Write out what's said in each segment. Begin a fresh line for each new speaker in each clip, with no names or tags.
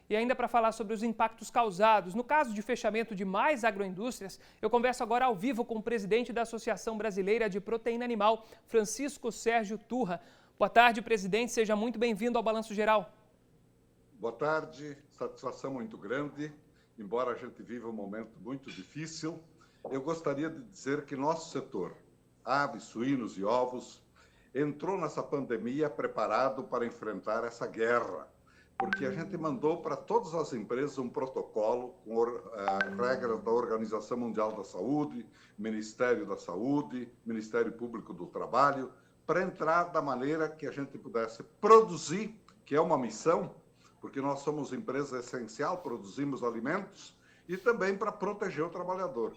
E ainda para falar sobre os impactos causados no caso de fechamento de mais agroindústrias, eu converso agora ao vivo com o presidente da Associação Brasileira de Proteína Animal, Francisco Sérgio Turra. Boa tarde, presidente. Seja muito bem-vindo ao Balanço Geral.
Boa tarde. Satisfação muito grande. Embora a gente viva um momento muito difícil, eu gostaria de dizer que nosso setor, aves, suínos e ovos, entrou nessa pandemia preparado para enfrentar essa guerra, porque a gente mandou para todas as empresas um protocolo com regras da Organização Mundial da Saúde, Ministério da Saúde, Ministério Público do Trabalho, para entrar da maneira que a gente pudesse produzir, que é uma missão, porque nós somos empresa essencial, produzimos alimentos, e também para proteger o trabalhador.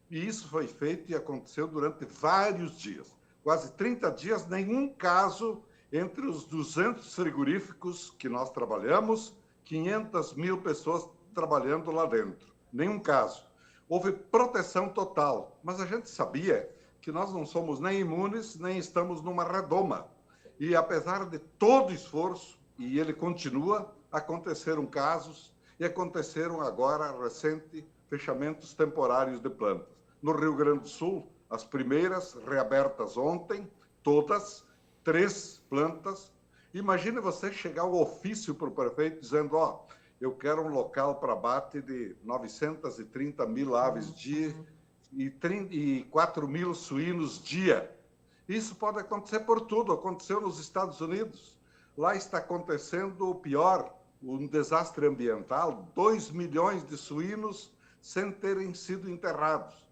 E isso foi feito e aconteceu durante vários dias. Quase 30 dias, nenhum caso entre os 200 frigoríficos que nós trabalhamos, 500 mil pessoas trabalhando lá dentro. Nenhum caso. Houve proteção total, mas a gente sabia que nós não somos nem imunes, nem estamos numa redoma. E apesar de todo esforço, e ele continua, aconteceram casos e aconteceram agora, recente, fechamentos temporários de plantas. No Rio Grande do Sul, as primeiras reabertas ontem, todas, 3 plantas. Imagine você chegar ao ofício para o prefeito dizendo, eu quero um local para abate de 930 mil aves dia e 4 mil suínos dia. Isso pode acontecer por tudo. Aconteceu nos Estados Unidos. Lá está acontecendo o pior, um desastre ambiental, 2 milhões de suínos sem terem sido enterrados.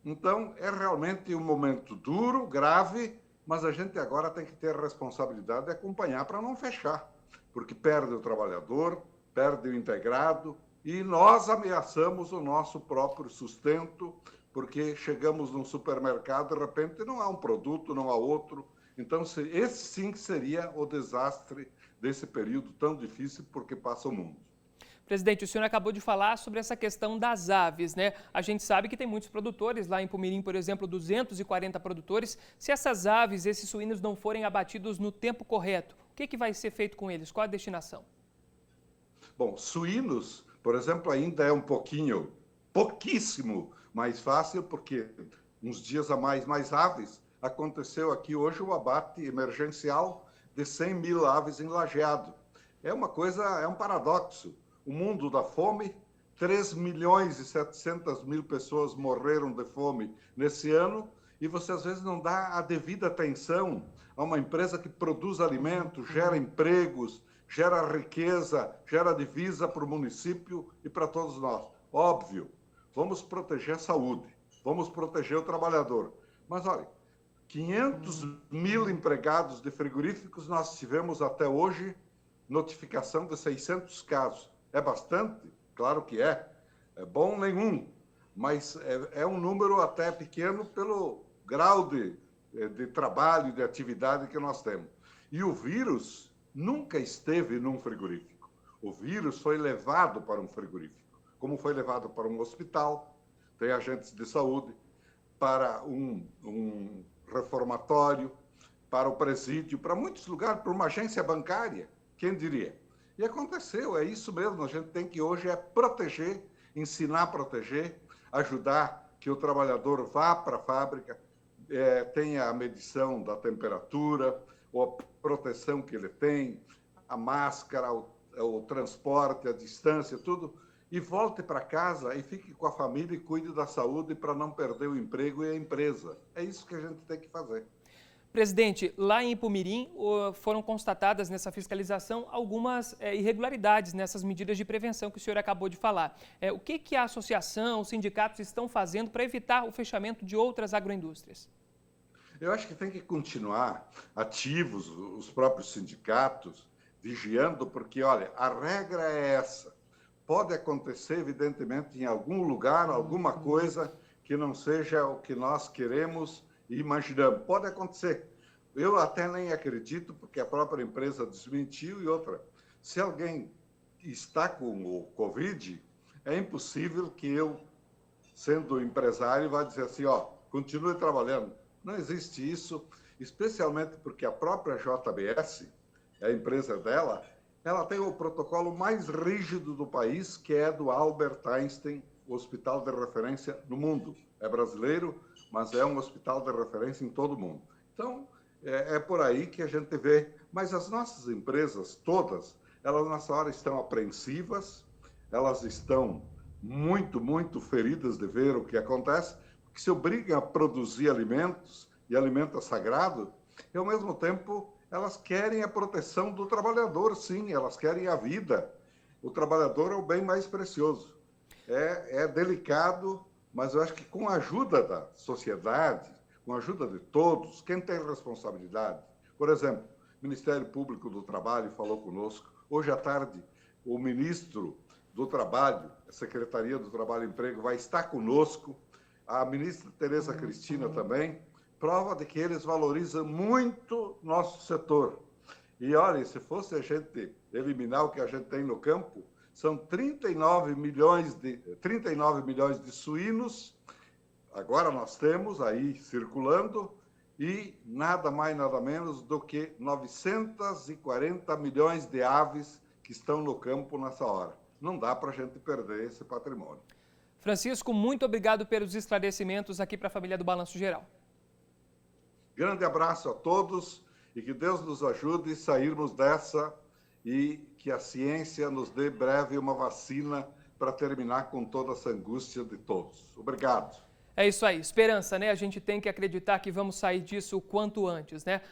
Então, é realmente um momento duro, grave, mas a gente agora tem que ter a responsabilidade de acompanhar para não fechar, porque perde o trabalhador, perde o integrado, e nós ameaçamos o nosso próprio sustento, porque chegamos num supermercado, de repente não há um produto, não há outro. Então, esse sim seria o desastre desse período tão difícil porque passa o mundo.
Presidente, o senhor acabou de falar sobre essa questão das aves, né? A gente sabe que tem muitos produtores, lá em Pumirim, por exemplo, 240 produtores. Se essas aves, esses suínos não forem abatidos no tempo correto, o que vai ser feito com eles? Qual a destinação?
Bom, suínos, por exemplo, ainda é pouquíssimo mais fácil, porque uns dias a mais aves. Aconteceu aqui hoje o abate emergencial de 100 mil aves em Lajeado. É um paradoxo. O mundo da fome, 3 milhões e 700 mil pessoas morreram de fome nesse ano, e você às vezes não dá a devida atenção a uma empresa que produz alimentos, gera empregos, gera riqueza, gera divisa para o município e para todos nós. Óbvio, vamos proteger a saúde, vamos proteger o trabalhador. Mas olha, 500 mil empregados de frigoríficos, nós tivemos até hoje notificação de 600 casos. É bastante? Claro que é. É bom nenhum, mas é um número até pequeno pelo grau de trabalho, de atividade que nós temos. E o vírus nunca esteve num frigorífico. O vírus foi levado para um frigorífico, como foi levado para um hospital, tem agentes de saúde, para um reformatório, para o presídio, para muitos lugares, para uma agência bancária, quem diria? E aconteceu, é isso mesmo, a gente tem que hoje proteger, ensinar a proteger, ajudar que o trabalhador vá para a fábrica, tenha a medição da temperatura, ou a proteção que ele tem, a máscara, o transporte, a distância, tudo, e volte para casa e fique com a família e cuide da saúde para não perder o emprego e a empresa. É isso que a gente tem que fazer.
Presidente, lá em Pumirim foram constatadas nessa fiscalização algumas irregularidades nessas medidas de prevenção que o senhor acabou de falar. O que a associação, os sindicatos estão fazendo para evitar o fechamento de outras agroindústrias?
Eu acho que tem que continuar ativos os próprios sindicatos, vigiando, porque, olha, a regra é essa. Pode acontecer, evidentemente, em algum lugar, alguma coisa que não seja o que nós queremos e imaginamos. Pode acontecer. Eu até nem acredito, porque a própria empresa desmentiu. E outra, se alguém está com o Covid, é impossível que eu, sendo empresário, vá dizer assim, continue trabalhando. Não existe isso, especialmente porque a própria JBS, a empresa dela, Ela tem o protocolo mais rígido do país, que é do Albert Einstein, o hospital de referência no mundo. É brasileiro, mas é um hospital de referência em todo o mundo. Então, é por aí que a gente vê. Mas as nossas empresas todas, elas nessa hora estão apreensivas, elas estão muito feridas de ver o que acontece, porque se obrigam a produzir alimentos, e alimento é sagrado, e ao mesmo tempo elas querem a proteção do trabalhador, sim, elas querem a vida. O trabalhador é o bem mais precioso. É delicado, mas eu acho que com a ajuda da sociedade, com a ajuda de todos, quem tem responsabilidade, por exemplo, o Ministério Público do Trabalho falou conosco, hoje à tarde o ministro do Trabalho, a Secretaria do Trabalho e Emprego vai estar conosco, a ministra Tereza Cristina também, prova de que eles valorizam muito nosso setor. E olha, se fosse a gente eliminar o que a gente tem no campo, são 39 milhões de suínos, agora nós temos aí circulando, e nada mais, nada menos do que 940 milhões de aves que estão no campo nessa hora. Não dá para a gente perder esse patrimônio.
Francisco, muito obrigado pelos esclarecimentos aqui para a família do Balanço Geral.
Grande abraço a todos e que Deus nos ajude a sairmos dessa e que a ciência nos dê breve uma vacina para terminar com toda essa angústia de todos. Obrigado.
É isso aí, esperança, né? A gente tem que acreditar que vamos sair disso o quanto antes, né?